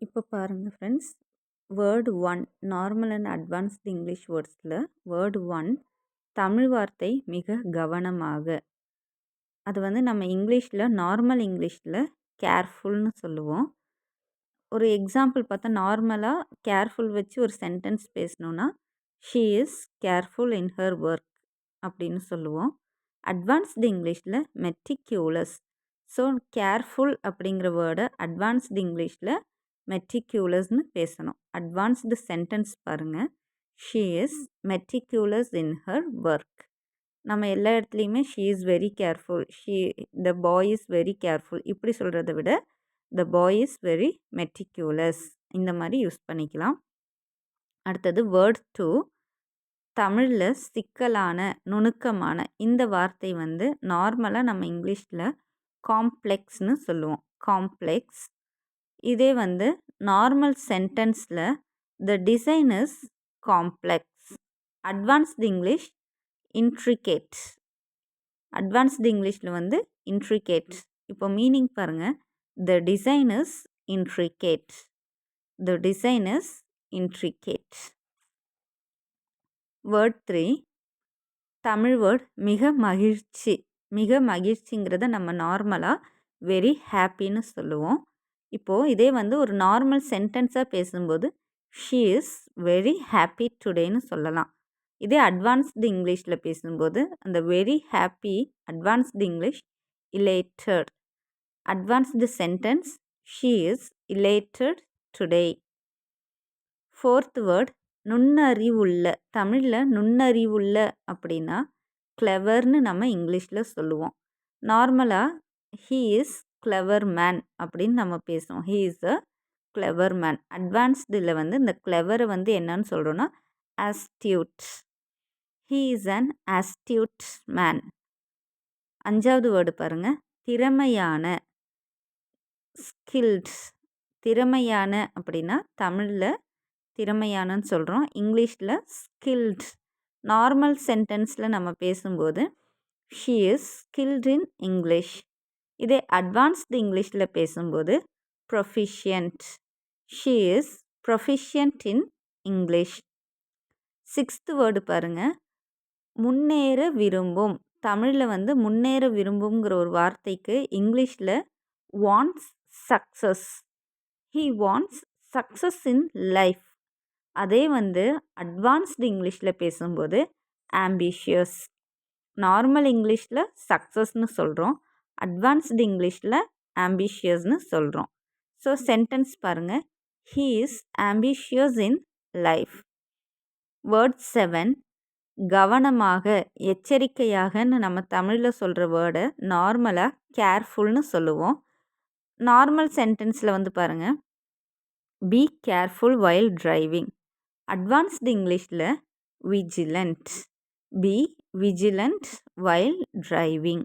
இப்போ பாருங்க friends, word 1 normal and advanced English வேர்ட்ஸில் வேர்ட் 1 தமிழ் வார்த்தை மிக கவனமாக. அது வந்து நம்ம இங்கிலீஷில் நார்மல் இங்கிலீஷில் கேர்ஃபுல்னு சொல்லுவோம். ஒரு எக்ஸாம்பிள் பார்த்தா நார்மலாக கேர்ஃபுல் வச்சு ஒரு சென்டென்ஸ் பேசணுன்னா she is careful in her work அப்படின்னு சொல்லுவோம். அட்வான்ஸ்டு இங்கிலீஷில் மெட்டிக்யூலஸ். ஸோ கேர்ஃபுல் அப்படிங்கிற வேர்டை அட்வான்ஸ்டு இங்கிலீஷில் மெட்டிக்யூலஸ்னு பேசணும். அட்வான்ஸ்டு சென்டென்ஸ் பாருங்கள். She is meticulous in her work. நம்ம எல்லா இடத்துலையுமே she is very careful, the boy is very careful இப்படி சொல்கிறத விட த பாய் இஸ் வெரி மெட்டிக்யூலஸ் இந்த மாதிரி யூஸ் பண்ணிக்கலாம். அடுத்தது வேர்ட் 2 தமிழில் சிக்கலான நுணுக்கமான. இந்த வார்த்தை வந்து நார்மலாக நம்ம இங்கிலீஷில் காம்ப்ளெக்ஸ்னு சொல்லுவோம். காம்ப்ளெக்ஸ். இதே வந்து நார்மல் சென்டென்ஸில் the design is complex. Advanced English intricate. Advanced இங்கிலீஷில் வந்து இன்ட்ரிகேட். இப்போ மீனிங் பாருங்கள். The design is intricate. The design is intricate. Word 3 Tamil word மிக மகிழ்ச்சி. மிக மகிழ்ச்சிங்கிறத நம்ம நார்மலாக வெரி ஹாப்பின்னு சொல்லுவோம். இப்போது இதே வந்து ஒரு நார்மல் சென்டென்ஸாக பேசும்போது ஷீ இஸ் வெரி ஹாப்பி டுடேன்னு சொல்லலாம். இதே அட்வான்ஸ்டு இங்கிலீஷில் பேசும்போது அந்த very happy advanced English elated. Advanced sentence she is elated today. Fourth word நுண்ணறிவுள்ள. தமிழில் நுண்ணறிவுள்ள அப்படின்னா கிளவர்னு நம்ம இங்கிலீஷில் சொல்லுவோம். நார்மலாக ஹீ இஸ் கிளவர் மேன் அப்படின்னு நம்ம பேசுவோம். He is a clever man. அட்வான்ஸ்டில் வந்து இந்த கிளவரை வந்து என்னன்னு சொல்கிறோன்னா astute. He is an astute man. அஞ்சாவது வேர்டு பாருங்கள். திறமையான. ஸ்கில்ட். திறமையான அப்படின்னா தமிழில் திறமையானன்னு சொல்கிறோம். இங்கிலீஷில் ஸ்கில்ட். நார்மல் சென்டென்ஸில் நம்ம பேசும்போது she is skilled in English. இதே அட்வான்ஸ்டு இங்கிலீஷில் பேசும்போது proficient. She is proficient in English. Sixth word பாருங்கள். முன்னேற விரும்பும். தமிழில் வந்து முன்னேற விரும்புங்கிற ஒரு வார்த்தைக்கு இங்கிலீஷில் wants success. He wants success in life. அதே வந்து அட்வான்ஸ்டு இங்கிலீஷில் பேசும்போது ஆம்பிஷியஸ். நார்மல் இங்கிலீஷில் சக்ஸஸ்னு சொல்கிறோம். அட்வான்ஸ்டு இங்கிலீஷில் ஆம்பிஷியஸ்னு சொல்கிறோம். ஸோ சென்டென்ஸ் பாருங்கள். He is ambitious in life. Word 7 கவனமாக எச்சரிக்கையாகன்னு நம்ம தமிழில் சொல்கிற வேர்டை நார்மலாக கேர்ஃபுல்னு சொல்லுவோம். நார்மல் சென்டென்ஸில் வந்து பாருங்கள். Be careful while driving. Advanced இங்கிலீஷில் vigilant. Be vigilant while driving.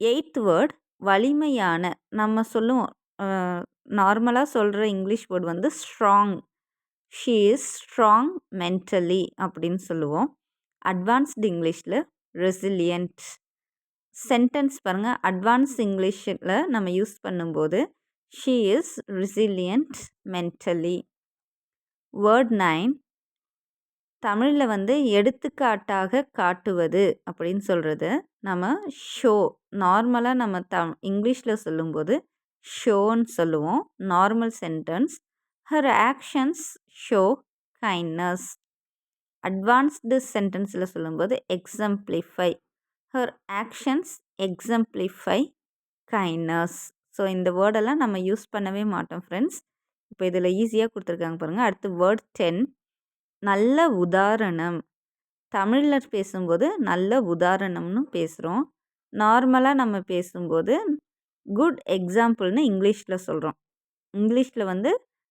Eighth word வலிமையான. நம்ம சொல்லுவோம் நார்மலாக சொல்கிற இங்கிலீஷ் வேர்டு வந்து strong. She is strong mentally அப்படின்னு சொல்லுவோம். அட்வான்ஸ்டு இங்கிலீஷில் ரெசிலியன்ட். சென்டென்ஸ் பாருங்கள். அட்வான்ஸ் இங்கிலீஷில் நம்ம யூஸ் பண்ணும்போது she is resilient mentally. Word 9 தமிழில் வந்து எடுத்துக்காட்டாக காட்டுவது அப்படின்னு சொல்கிறது நம்ம ஷோ. நார்மலாக நம்ம இங்கிலீஷில் சொல்லும்போது ஷோன்னு சொல்லுவோம். Normal sentence her actions show kindness. Advanced சென்டென்ஸில் சொல்லும்போது exemplify. Her actions exemplify kindness. So இந்த வேர்டெல்லாம் நம்ம யூஸ் பண்ணவே மாட்டோம் ஃப்ரெண்ட்ஸ். இப்போ இதில் ஈஸியாக கொடுத்துருக்காங்க பாருங்கள். அடுத்து வேர்ட் 10 நல்ல உதாரணம். தமிழில் பேசும்போது நல்ல உதாரணம்னு பேசுகிறோம். நார்மலாக நம்ம பேசும்போது குட் எக்ஸாம்பிள்னு இங்கிலீஷில் சொல்கிறோம். இங்கிலீஷில் வந்து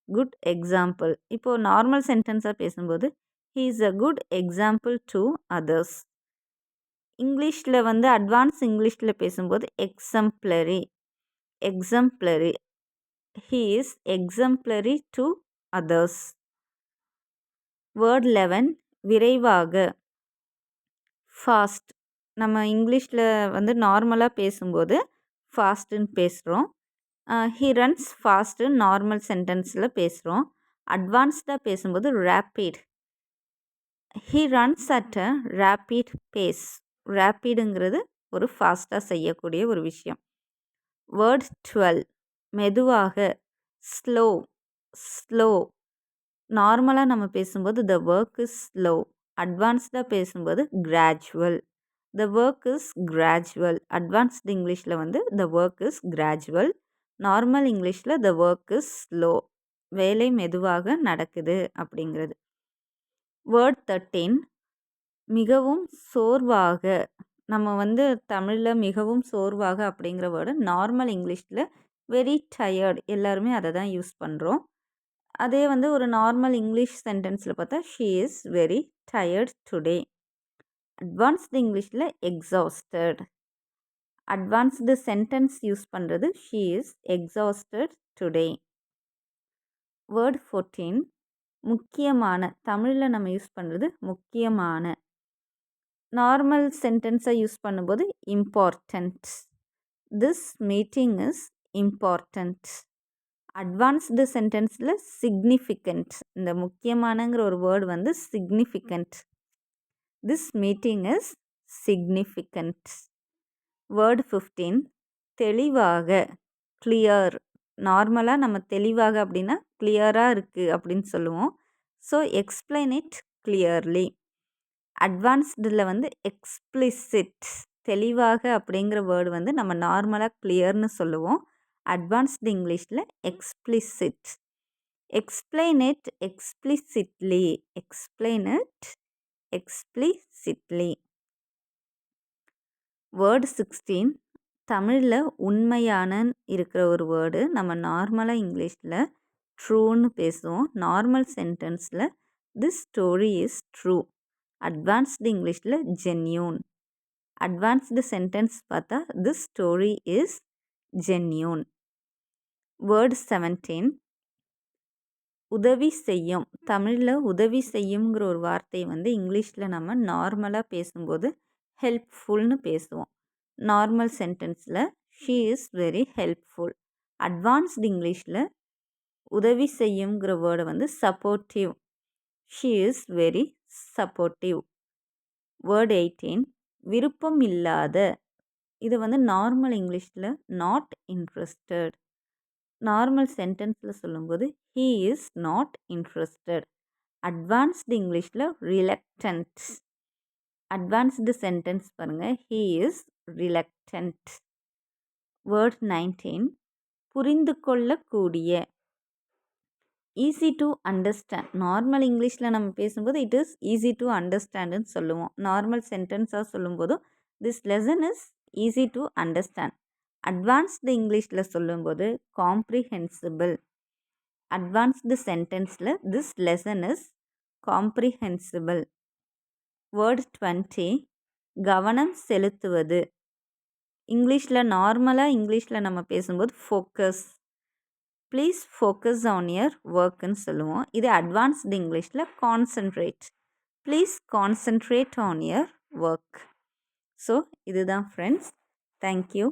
குட் எக்ஸாம்பிள். இப்போது நார்மல் சென்டென்ஸாக பேசும்போது he is a good example to others. இங்கிலீஷில் வந்து அட்வான்ஸ் இங்கிலீஷில் பேசும்போது exemplary. Exemplary. He is exemplary to others. Word 11 விரைவாக. ஃபாஸ்ட். நம்ம இங்கிலீஷில் வந்து நார்மலாக பேசும்போது ஃபாஸ்ட்டுன்னு பேசுகிறோம். ஹி ரன்ஸ் ஃபாஸ்ட்டு நார்மல் சென்டென்ஸில் பேசுகிறோம். அட்வான்ஸ்டாக பேசும்போது rapid. He runs at a rapid pace. ரேப்பிடுங்கிறது ஒரு ஃபாஸ்ட்டாக செய்யக்கூடிய ஒரு விஷயம். வேர்ட் 12 மெதுவாக. ஸ்லோ. ஸ்லோ. நார்மலாக நம்ம பேசும்போது த ஒர்க் இஸ் ஸ்லோ. அட்வான்ஸ்டாக பேசும்போது gradual. The work is gradual. Advanced இங்கிலீஷில் வந்து the work is gradual. Normal இங்கிலீஷில் த ஒர்க் இஸ் ஸ்லோ. வேலை மெதுவாக நடக்குது அப்படிங்கிறது. வேர்ட் 13 மிகவும் சோர்வாக. நம்ம வந்து தமிழில் மிகவும் சோர்வாக அப்படிங்கிற வேர்டு நார்மல் இங்கிலீஷில் வெரி டயர்ட் எல்லாருமே அதை தான் யூஸ் பண்ணுறோம். அதே வந்து ஒரு நார்மல் இங்கிலீஷ் சென்டென்ஸில் பார்த்தா she is very tired today. Advanced இங்கிலீஷில் எக்ஸாஸ்டட். அட்வான்ஸ்டு சென்டென்ஸ் யூஸ் பண்ணுறது she is exhausted today. Word 14 முக்கியமான. தமிழில் நம்ம யூஸ் பண்ணுறது முக்கியமான. நார்மல் சென்டென்ஸை யூஸ் பண்ணும்போது important. This meeting is important. Advanced சென்டென்ஸில் சிக்னிஃபிகண்ட். இந்த முக்கியமானங்கிற ஒரு வேர்டு வந்து significant. This meeting is significant. Word 15 தெளிவாக. கிளியர். நார்மலாக நம்ம தெளிவாக அப்படின்னா கிளியராக இருக்குது அப்படின்னு சொல்லுவோம். So explain it clearly. அட்வான்ஸ்டில் வந்து எக்ஸ்பிளிசிட். தெளிவாக அப்படிங்கிற வேர்டு வந்து நம்ம நார்மலாக கிளியர்னு சொல்லுவோம். அட்வான்ஸ்டு இங்கிலீஷில் explicit. Explain it explicitly. Explain it explicitly. Word 16 தமிழில் உண்மையான இருக்கிற ஒரு வேர்டு நம்ம நார்மலாக இங்கிலீஷில் ட்ரூன்னு பேசுவோம். நார்மல் சென்டென்ஸில் this story is true. Advanced இங்கிலீஷில் ஜென்யூன். அட்வான்ஸ்டு சென்டென்ஸ் பார்த்தா this story is genuine. Word 17 உதவி செய்யும். தமிழில் உதவி செய்யுங்கிற ஒரு வார்த்தையை வந்து இங்கிலீஷில் நம்ம நார்மலாக பேசும்போது ஹெல்ப்ஃபுல்னு பேசுவோம். நார்மல் சென்டென்ஸில் she is very helpful. Advanced இங்கிலீஷில் உதவி செய்யுங்கிற வேர்டை வந்து supportive. She is very supportive. Word 18 விருப்பம் இல்லாத. இது வந்து நார்மல் இங்கிலீஷில் நாட் இன்ட்ரெஸ்டட். நார்மல் சென்டென்ஸில் சொல்லும்போது he is not interested. Advanced இங்கிலீஷில் ரிலக்டன்ட். அட்வான்ஸ்டு சென்டென்ஸ் பாருங்கள் ஹீ இஸ் ரிலக்டன்ட். வேர்ட் 19 புரிந்து கொள்ளக்கூடிய. Easy to understand. நார்மல் இங்கிலீஷில் நம்ம பேசும்போது இட் இஸ் ஈஸி டு அண்டர்ஸ்டாண்டுன்னு சொல்லுவோம். நார்மல் சென்டென்ஸாக சொல்லும்போதும் this lesson is easy to understand. Advanced இங்கிலீஷில் சொல்லும்போது காம்ப்ரிஹென்சிபிள். அட்வான்ஸ்டு சென்டென்ஸில் this lesson is comprehensible. Word 20 கவனம் செலுத்துவது. இங்கிலீஷில் நார்மலாக இங்கிலீஷில் நம்ம பேசும்போது focus. Please focus on your ஒர்க்குன்னு சொல்லுவோம். இது அட்வான்ஸ்டு இங்கிலீஷில் concentrate. Please concentrate on your work. So இதுதான் ஃப்ரெண்ட்ஸ். தேங்க்யூ.